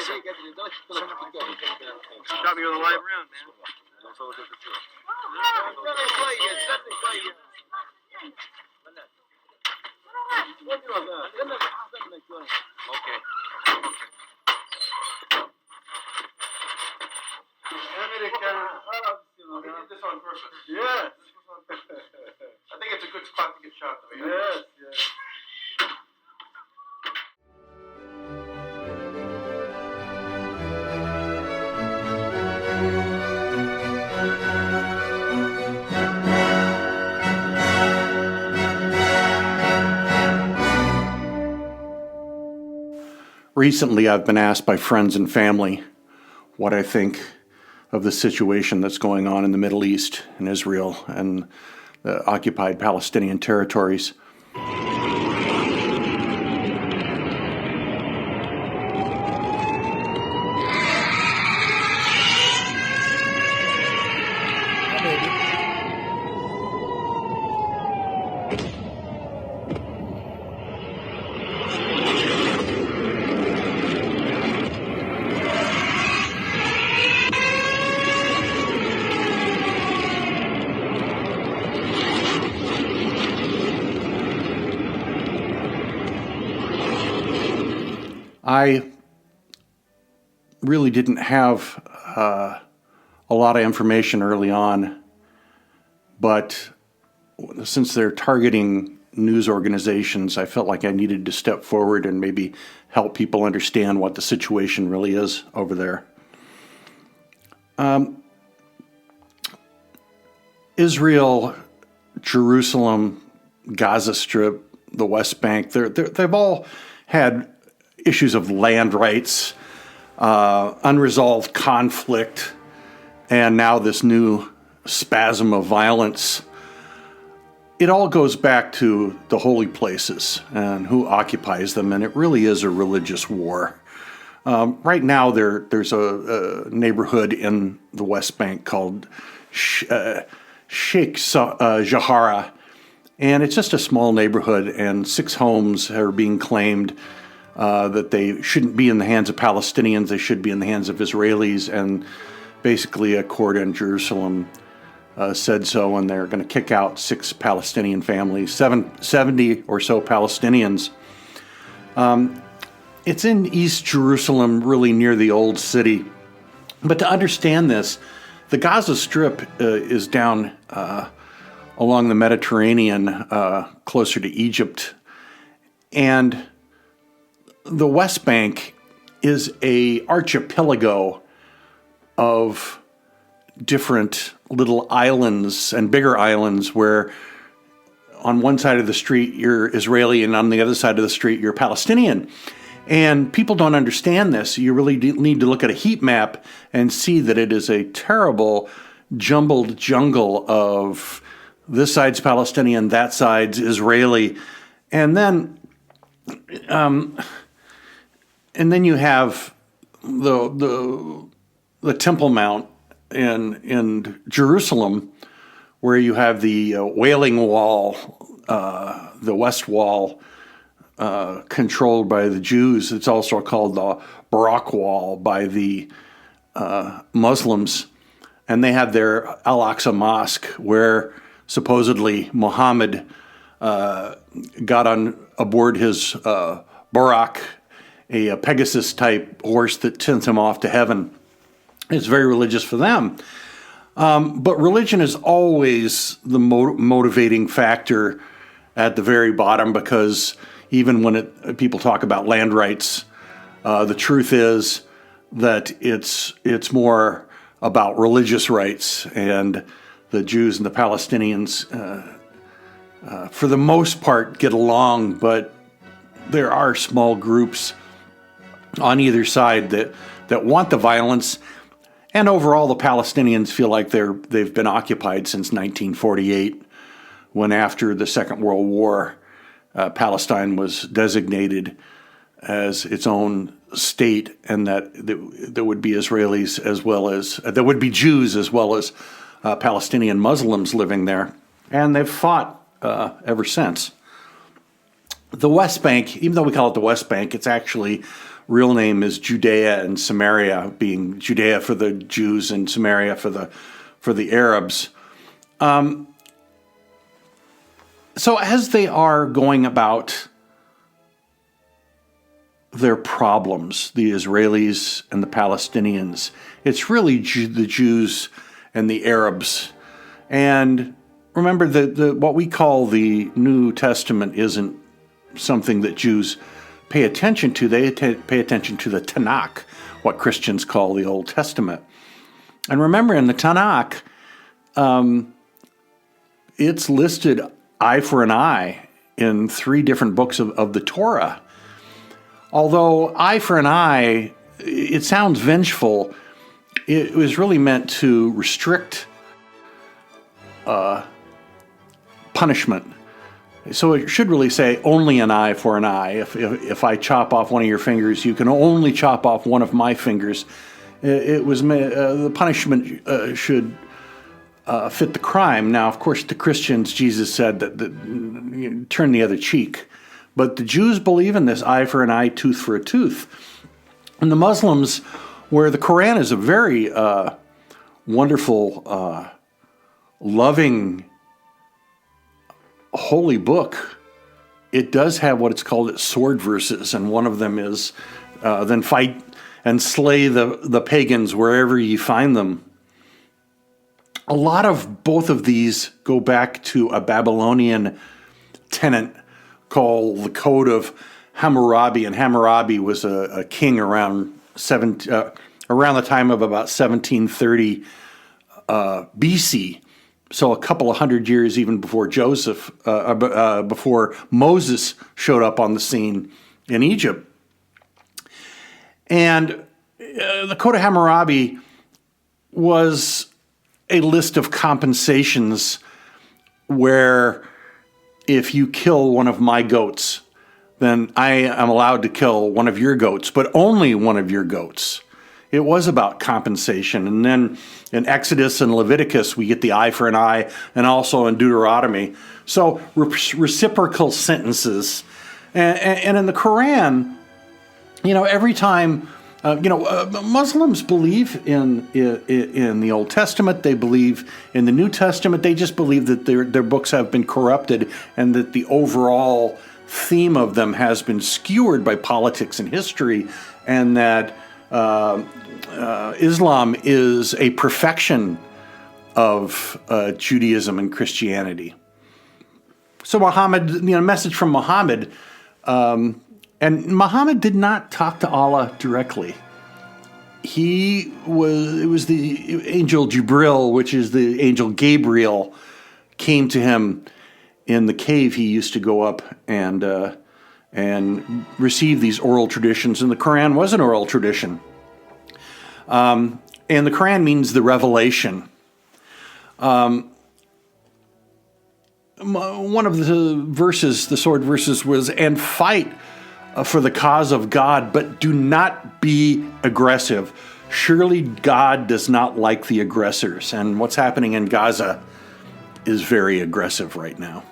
Got me on the live round, man. Okay. We did this on purpose. Yes. I think it's a good spot to get shot, though. Yes, yes. Recently, I've been asked by friends and family what I think of the situation that's going on in the Middle East, in Israel, and the occupied Palestinian territories. I really didn't have a lot of information early on, but since they're targeting news organizations, I felt like I needed to step forward and maybe help people understand what the situation really is over there. Israel, Jerusalem, Gaza Strip, the West Bank, they've all had issues of land rights, unresolved conflict, and now this new spasm of violence. It all goes back to the holy places and who occupies them, and it really is a religious war. Right now, there's a neighborhood in the West Bank called Sheikh Jarrah, and it's just a small neighborhood, and 6 homes are being claimed that they shouldn't be in the hands of Palestinians, they should be in the hands of Israelis, and basically a court in Jerusalem said so, and they're going to kick out 6 Palestinian families, 70 or so Palestinians. It's in East Jerusalem, really near the old city. But to understand this, the Gaza Strip is down along the Mediterranean, closer to Egypt, and the West Bank is a archipelago of different little islands and bigger islands where on one side of the street you're Israeli and on the other side of the street you're Palestinian. And people don't understand this. You really need to look at a heat map and see that it is a terrible jumbled jungle of this side's Palestinian, that side's Israeli. And then you have the Temple Mount in Jerusalem, where you have the Wailing Wall, the West Wall, controlled by the Jews. It's also called the Barak Wall by the Muslims, and they have their Al-Aqsa Mosque, where supposedly Muhammad got on aboard his Barak, a Pegasus-type horse that sends him off to heaven. It's very religious for them. But religion is always the motivating factor at the very bottom, because even when people talk about land rights, the truth is that it's more about religious rights, and the Jews and the Palestinians, for the most part, get along, but there are small groups on either side that want the violence. And overall, the Palestinians feel like they've been occupied since 1948, when after the Second World War, Palestine was designated as its own state, and that there would be Israelis as well as, there would be Jews as well as Palestinian Muslims living there. And they've fought ever since. The West Bank, even though we call it the West Bank, it's actually real name is Judea and Samaria, being Judea for the Jews and Samaria for the Arabs. So as they are going about their problems, the Israelis and the Palestinians, it's really the Jews and the Arabs. And remember that what we call the New Testament isn't something that Jews pay attention to. They pay attention to the Tanakh, what Christians call the Old Testament. And remember, in the Tanakh, it's listed eye for an eye in 3 different books of the Torah. Although eye for an eye, it sounds vengeful, it was really meant to restrict punishment. So it should really say only an eye for an eye. If I chop off one of your fingers, you can only chop off one of my fingers. It was the punishment should fit the crime. Now, of course, to Christians, Jesus said that turn the other cheek. But the Jews believe in this eye for an eye, tooth for a tooth. And the Muslims, where the Quran is a very wonderful, loving, holy book, it does have what it's called sword verses, and one of them is, then fight and slay the pagans wherever you find them. A lot of both of these go back to a Babylonian tenet called the Code of Hammurabi, and Hammurabi was a king around the time of about 1730 BC. So a couple of hundred years even before before Moses showed up on the scene in Egypt. And the Code of Hammurabi was a list of compensations where if you kill one of my goats, then I am allowed to kill one of your goats, but only one of your goats. It was about compensation. And then in Exodus and Leviticus, we get the eye for an eye, and also in Deuteronomy. So reciprocal sentences. And in the Quran, every time, Muslims believe in the Old Testament. They believe in the New Testament. They just believe that their books have been corrupted and that the overall theme of them has been skewered by politics and history, and that Islam is a perfection of Judaism and Christianity. So Muhammad, message from Muhammad, and Muhammad did not talk to Allah directly. It was the angel Jibril, which is the angel Gabriel, came to him in the cave he used to go up and receive these oral traditions. And the Quran was an oral tradition. And the Quran means the revelation. One of the verses, the sword verses, was, and fight for the cause of God, but do not be aggressive. Surely God does not like the aggressors. And what's happening in Gaza is very aggressive right now.